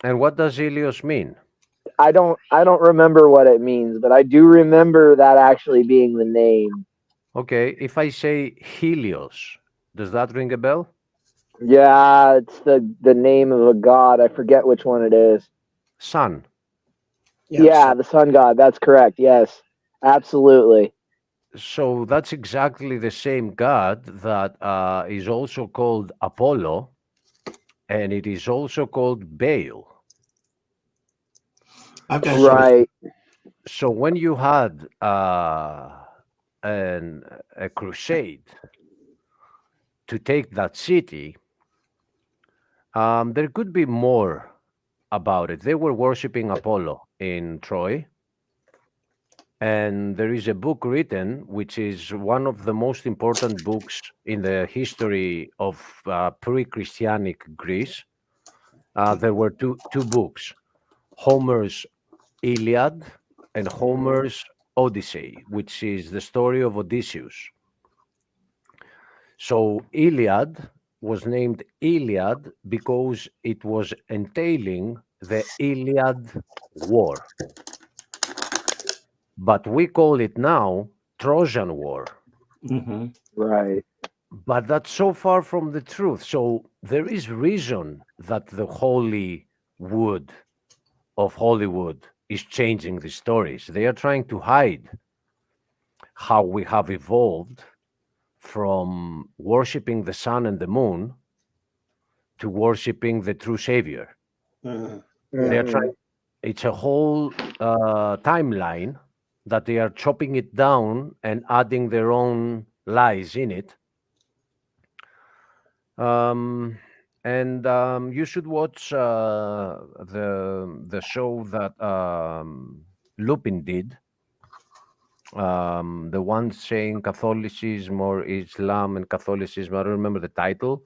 And what does Ilios mean? I don't remember what it means, but I do remember that actually being the name. Okay, if I say Helios, does that ring a bell? Yeah, it's the name of a god. I forget which one it is. Sun. Yeah, the sun god. That's correct. Yes. Absolutely. So that's exactly the same god that is also called Apollo, and it is also called Baal. I've got Right. So when you had a crusade to take that city, there could be more about it. They were worshiping Apollo in Troy. And there is a book written, which is one of the most important books in the history of pre-Christianic Greece. There were two books, Homer's Iliad and Homer's Odyssey, which is the story of Odysseus. So Iliad was named Iliad because it was entailing the Iliad War. But we call it now Trojan War. Mm-hmm. Right. But that's so far from the truth. So there is reason that the holy wood of Hollywood is changing the stories. They are trying to hide how we have evolved from worshiping the sun and the moon to worshiping the true savior. Mm-hmm. They are trying, it's a whole timeline that they are chopping it down and adding their own lies in it. And you should watch the show that Lupin did, the one saying Catholicism or Islam and Catholicism. I don't remember the title,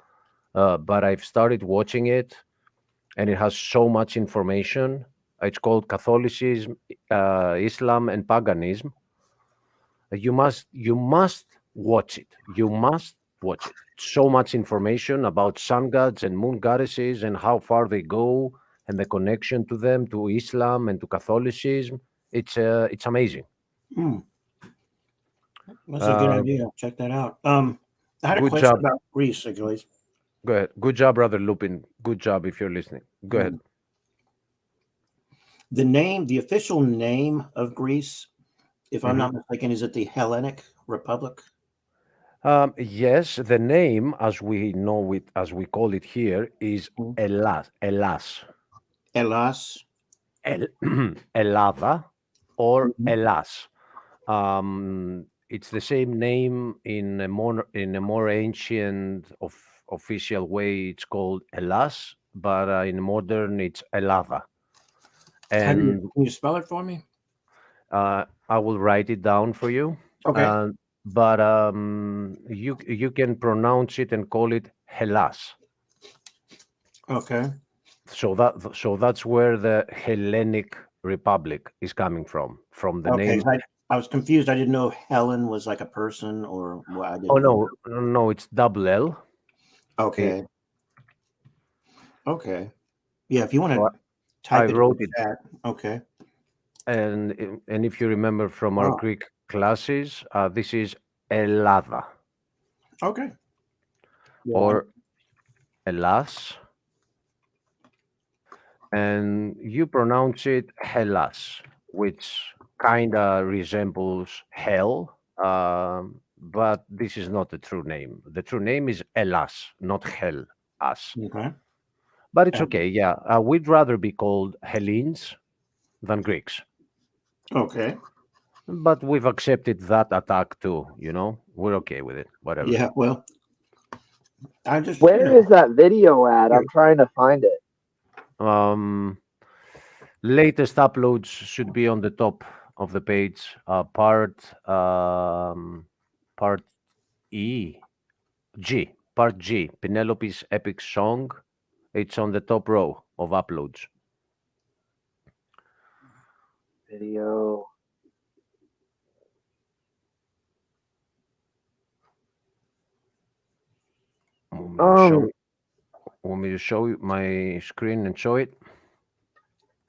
but I've started watching it, and it has so much information. It's called Catholicism, Islam, and Paganism. You must watch it. You must watch it. So much information about sun gods and moon goddesses and how far they go and the connection to them, to Islam and to Catholicism. It's amazing. Mm. That's a good idea. Check that out. I had a Good question job. about Greece, Achilles. Go ahead. Good job, brother Lupin. Good job if you're listening. Go ahead. The official name of Greece, if I'm not mistaken, is it the Hellenic Republic? Yes, the name, as we know it, as we call it here, is Elas, Elas. Elava, or Mhm. Elas. It's the same name in a more ancient official way. It's called Elas, but in modern it's Elava. And Can you spell it for me? I will write it down for you. Okay. But you can pronounce it and call it Hellas. Okay. So that's where the Hellenic Republic is coming from the Okay. name. I was confused. I didn't know if Helen was like a person or well, I didn't Oh know. no, it's double L. Okay. Okay. Yeah, if you want So to I type it in wrote the it, chat. Okay. and if you remember from our Oh, Greek classes, this is Elada okay. or Elas, and you pronounce it Hellas, which kind of resembles hell, but this is not the true name. The true name is Elas, not Hell as. Okay. But it's And- okay. Yeah, we'd rather be called Hellenes than Greeks. Okay. But we've accepted that attack too. We're okay with it. Whatever. Yeah. Well, I just Where is that video at? I'm trying to find it. Latest uploads should be on the top of the page. Part Part G, Penelope's epic song. It's on the top row of uploads. Video. Want me to show you my screen and show it?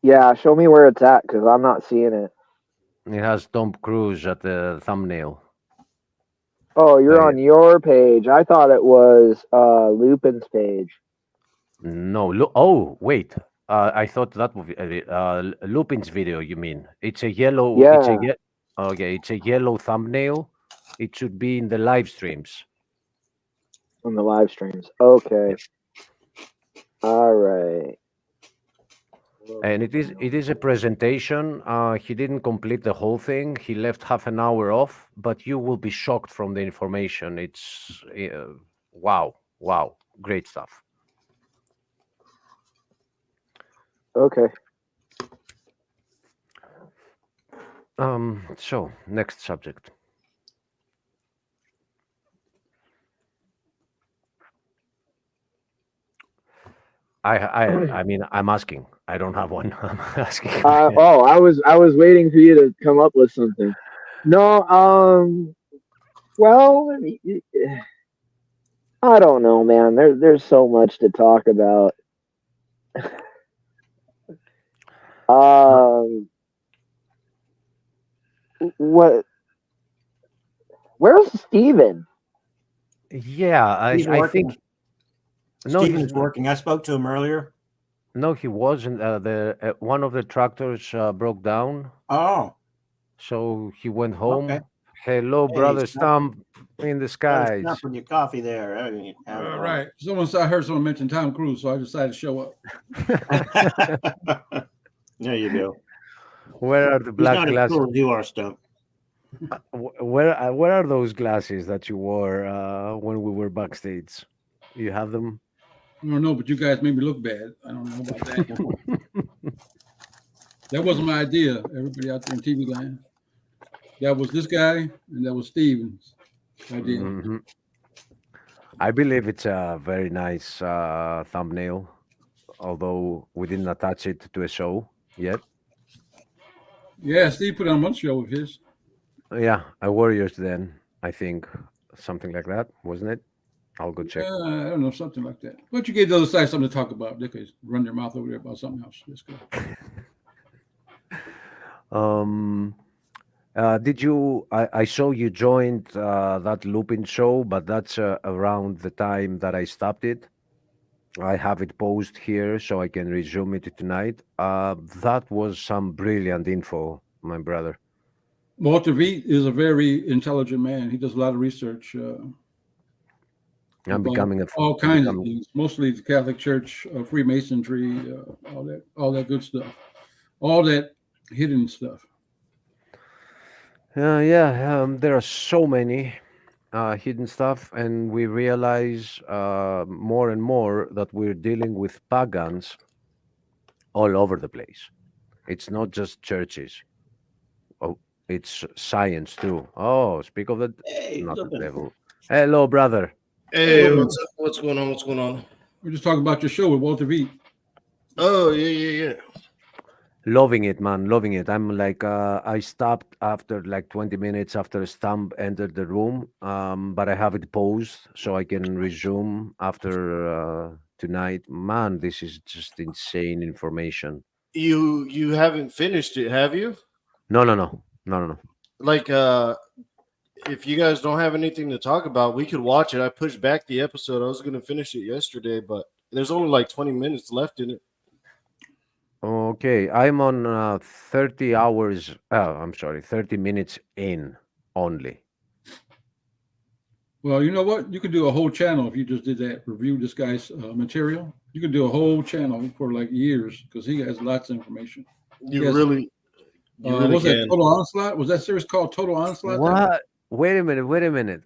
Yeah, show me where it's at because I'm not seeing it. It has Tom Cruise at the thumbnail. Oh, you're on your page. I thought it was Lupin's page. No, oh wait. I thought that was Lupin's video. You mean it's a yellow? Yeah. Okay, it's a yellow thumbnail. It should be in the live streams. On the live streams. Okay. All right. And it is a presentation. He didn't complete the whole thing. He left half an hour off, but you will be shocked from the information. It's wow, great stuff. Okay. So next subject. I mean, I'm asking. I don't have one. I'm asking. I was waiting for you to come up with something. No, well, I don't know, man. There's so much to talk about. What? Where's Steven? Yeah, I think. No, Steven's working. I spoke to him earlier. No, he wasn't. One of the tractors broke down. Oh. So he went home. Okay. Hello, brother Stump in the skies. Stump with your coffee there. All right. I heard someone mention Tom Cruise, so I decided to show up. There you go. Where are the black He's not glasses? as cool as you are, Stump. Where are those glasses that you wore when we were backstage? You have them? I don't know, but you guys made me look bad. I don't know about that. That wasn't my idea. Everybody out there in TV land. That was this guy, and that was Steven's idea. Mm-hmm. I believe it's a very nice thumbnail, although we didn't attach it to a show yet. Yeah, Steve put on one show of his. Yeah, a Warriors then, I think. Something like that, wasn't it? I'll go check. I don't know, something like that. But you gave the other side something to talk about. They could run their mouth over there about something else. Let's go. Did you? I saw you joined that Lupin show, but that's around the time that I stopped it. I have it posted here so I can resume it tonight. That was some brilliant info, my brother. Walter V is a very intelligent man. He does a lot of research. I'm becoming a all kinds of become- things. Mostly the Catholic Church, Freemasonry, all that good stuff, all that hidden stuff. There are so many hidden stuff, and we realize more and more that we're dealing with pagans all over the place. It's not just churches. Oh, it's science too. Oh, speak of the Hey, not the look at- devil. Hello, brother. Hey, what's up? What's going on? What's going on? We're just talking about your show with Walter V. Oh, yeah. Loving it, man. Loving it. I'm like, I stopped after like 20 minutes after Stump entered the room, but I have it paused so I can resume after tonight. Man, this is just insane information. You haven't finished it, have you? No. Like, if you guys don't have anything to talk about, we could watch it. I pushed back the episode. I was gonna finish it yesterday, but there's only like 20 minutes left in it. Okay, I'm on 30 hours. I'm sorry, 30 minutes in only. Well, you know what? You could do a whole channel if you just did that. Review this guy's material. You could do a whole channel for like years because he has lots of information. You Yes. really Was that can. Total Onslaught? Was that series called Total Onslaught? What? Wait a minute.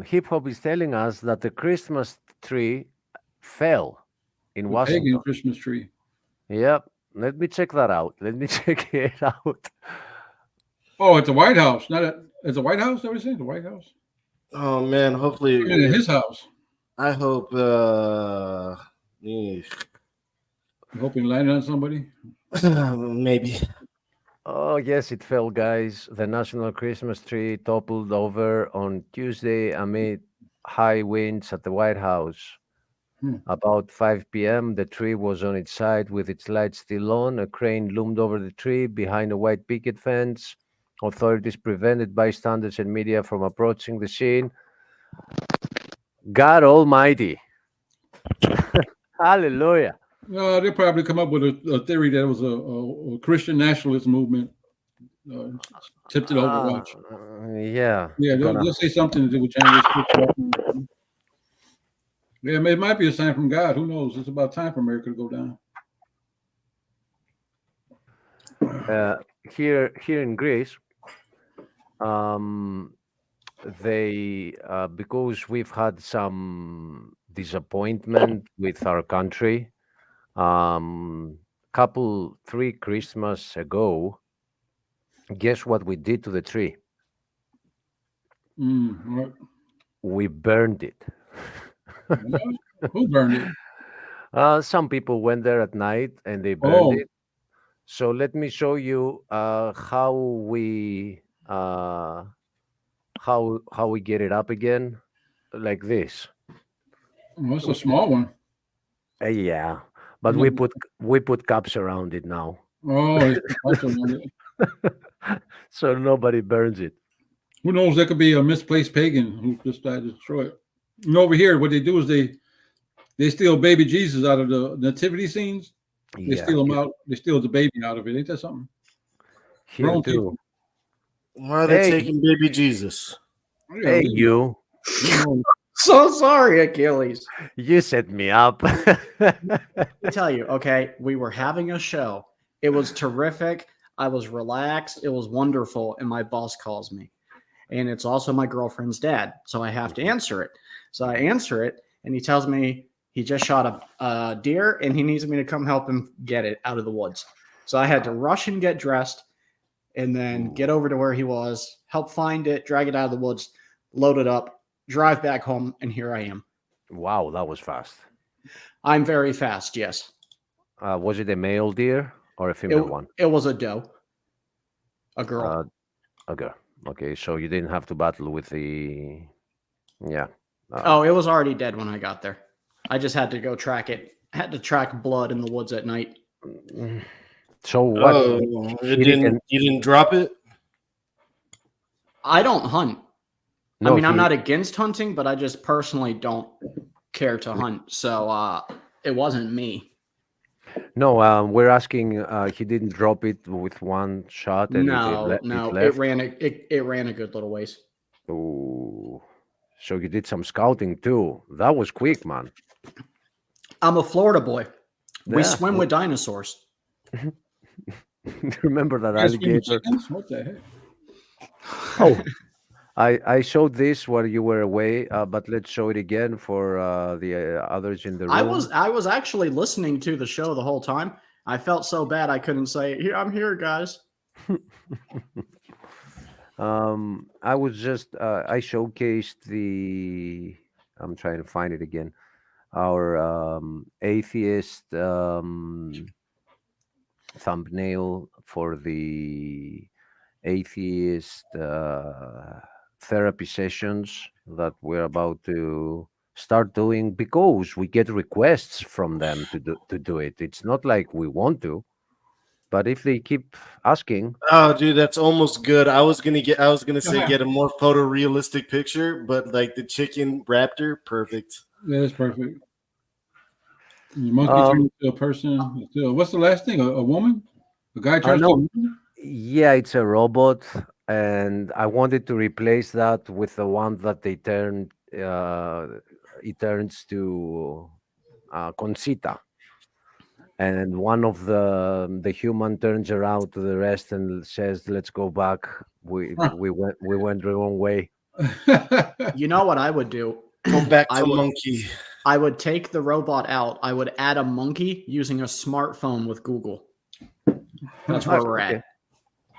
Hip hop is telling us that the Christmas tree fell in The Washington. pagan Christmas tree. Yep. Let me check that out. Let me check it out. Oh, at the White House. Not at the White House, that was saying? The White House? Oh man, hopefully In his house. I hope yeah. You hoping to land on somebody? Maybe. Oh, yes, it fell, guys. The national Christmas tree toppled over on Tuesday amid high winds at the White House. About 5 p.m., the tree was on its side with its lights still on. A crane loomed over the tree behind a white picket fence. Authorities prevented bystanders and media from approaching the scene. God Almighty. Hallelujah. They'll probably come up with a theory that it was a Christian nationalist movement. Tipped it over. Watch. Yeah. Yeah, they'll say something to do with January 6th. Yeah, it might be a sign from God. Who knows? It's about time for America to go down. Here in Greece, they because we've had some disappointment with our country. 3 Christmas ago, guess what we did to the tree? What? We burned it. Who burned it? Some people went there at night and they burned it. So let me show you how we get it up again, like this. Oh, it's a small one. Yeah, but we put caps around it now. Oh, so nobody burns it. Who knows? That could be a misplaced pagan who just tried to destroy it. And over here, what they do is they steal baby Jesus out of the nativity scenes. They steal him out. They steal the baby out of it. Ain't that something? Here too. Why are they taking baby Jesus? Hey, you. So sorry, Achilles. You set me up. Let me tell you, okay, we were having a show. It was terrific. I was relaxed. It was wonderful. And my boss calls me. And it's also my girlfriend's dad. So I have to answer it. So I answer it, and he tells me he just shot a deer, and he needs me to come help him get it out of the woods. So I had to rush and get dressed and then get over to where he was, help find it, drag it out of the woods, load it up, drive back home, and here I am. Wow, that was fast. I'm very fast, yes. Was it a male deer or a female one? It was a doe. A girl. A girl. Okay, so you didn't have to battle with the... Yeah. It was already dead when I got there. I just had to go track it. I had to track blood in the woods at night. So what? You didn't drop it? I don't hunt. No, I'm not against hunting, but I just personally don't care to hunt. So it wasn't me. No, we're asking. He didn't drop it with one shot, and it ran a good little ways. Oh, So you did some scouting too. That was quick, man. I'm a Florida boy. We Yeah. swim with dinosaurs. Remember that You guys swim with alligator? chickens? What the heck? Oh, I showed this while you were away, but let's show it again for the others in the room. I was actually listening to the show the whole time. I felt so bad I couldn't say, "Here, I'm here, guys." I was just I showcased the. I'm trying to find it again. Our atheist thumbnail for the atheist therapy sessions that we're about to start doing, because we get requests from them to do it. It's not like we want to, but if they keep asking. Oh, dude, that's almost good. I was gonna say get a more photorealistic picture, but like the chicken raptor, perfect. Yeah, that's perfect. The monkey turned into a person. What's the last thing? A woman? A guy turns to a woman? Yeah, it's a robot, and I wanted to replace that with the one that they turned. It turns to Concita, and one of the human turns around to the rest and says, "Let's go back. We went the wrong way." You know what I would do? Go back to monkey. I would take the robot out. I would add a monkey using a smartphone with Google. That's where we're at.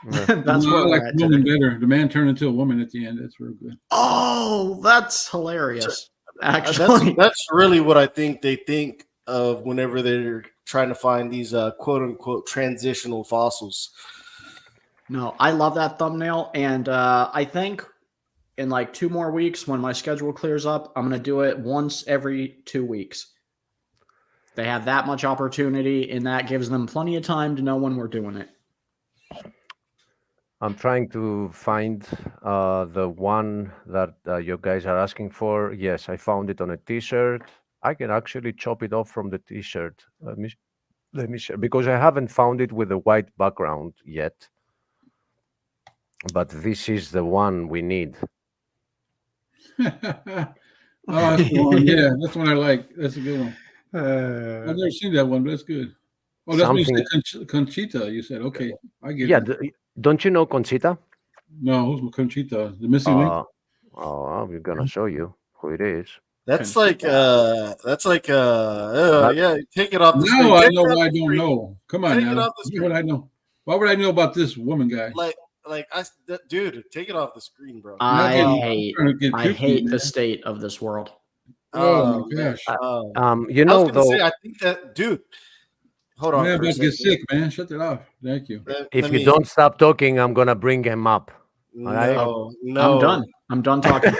That's where we're at. Woman better. The man turned into a woman at the end. That's real good. Oh, that's hilarious. Actually, that's really what I think they think of whenever they're trying to find these quote unquote transitional fossils. No, I love that thumbnail, and I think in like 2 more weeks, when my schedule clears up, I'm going to do it once every 2 weeks. They have that much opportunity, and that gives them plenty of time to know when we're doing it. I'm trying to find the one that you guys are asking for. Yes, I found it on a T-shirt. I can actually chop it off from the T-shirt. Let me share, because I haven't found it with a white background yet. But this is the one we need. That's the one. Yeah, that's one I like. That's a good one. I've never seen that one, but that's good. Oh, that's when you said Conchita. You said, okay, I get it. Yeah, don't you know Conchita? No, who's Conchita? The missing link? Oh, we're gonna show you who it is. That's like yeah, take it off the screen. No, I know what I don't know. Come on now. What I know. Why would I know about this woman guy? Dude, take it off the screen, bro. I hate the state of this world. Oh my gosh. You know, I think that, dude. Hold on. Man, I'm about to get sick, man. Shut it off. Thank you. If you don't stop talking, I'm gonna bring him up. No. I'm done talking.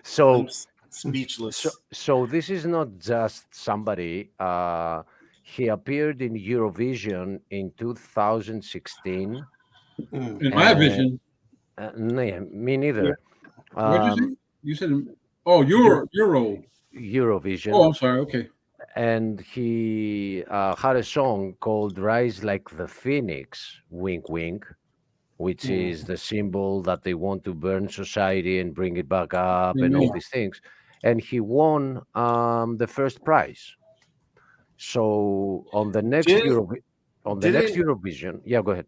So I'm speechless. So this is not just somebody. He appeared in Eurovision in 2016. In my vision. Me neither. What did you say? You said, Eurovision. Oh, I'm sorry. Okay. And he had a song called "Rise Like the Phoenix," wink, wink, which is the symbol that they want to burn society and bring it back up and all these things. And he won the first prize. So on the next Eurovision, yeah, go ahead.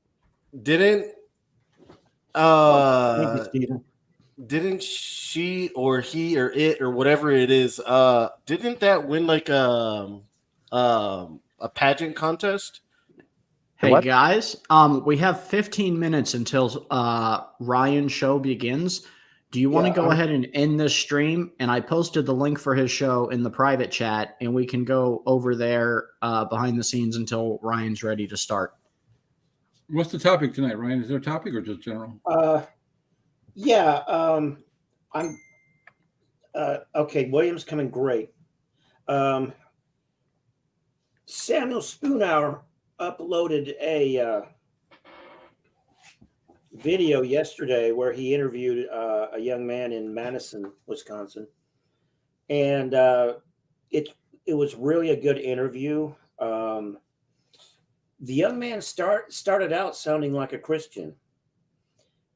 Didn't she or he or it or whatever it is, didn't that win like a pageant contest? Hey guys, we have 15 minutes until Ryan's show begins. Do you want to go ahead and end this stream? And I posted the link for his show in the private chat, and we can go over there behind the scenes until Ryan's ready to start. What's the topic tonight, Ryan? Is there a topic or just general? I'm okay. William's coming great. Samuel Spoonhour uploaded a video yesterday where he interviewed a young man in Madison, Wisconsin, and it was really a good interview. The young man started out sounding like a Christian,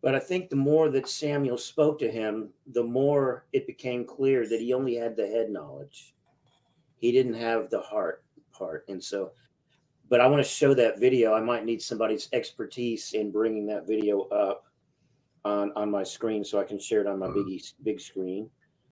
But I think the more that Samuel spoke to him, the more it became clear that he only had the head knowledge. He didn't have the heart part. And so, but I want to show that video. I might need somebody's expertise in bringing that video up on my screen so I can share it on my big screen.